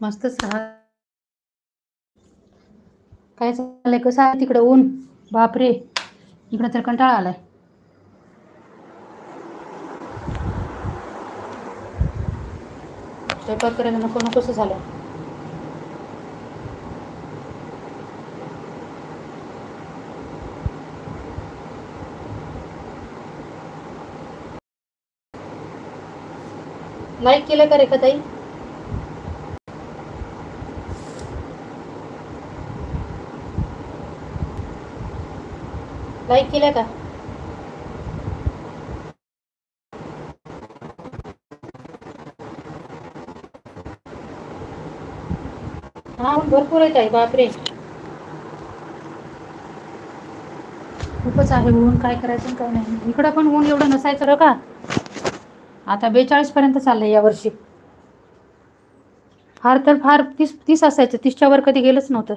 मस्तच राहा. काय चाललंय, कसं आहे तिकडं ऊन? बापरे, इकडं तर कंटाळा आलाय. स्वयंपाक करायला नको नकोसं झालं. लाईक केलं का रेखाताई? लाईक केलं का? हा, ऊन भरपूर येत आहे. बापरे, खूपच आहे ऊन. काय करायचं काय नाही. इकडं पण ऊन एवढं नसायचं रे का. आता 42 पर्यंत चाललंय या वर्षी. फार तर फार 30 असायचं. 30च्या वर कधी गेलंच नव्हतं.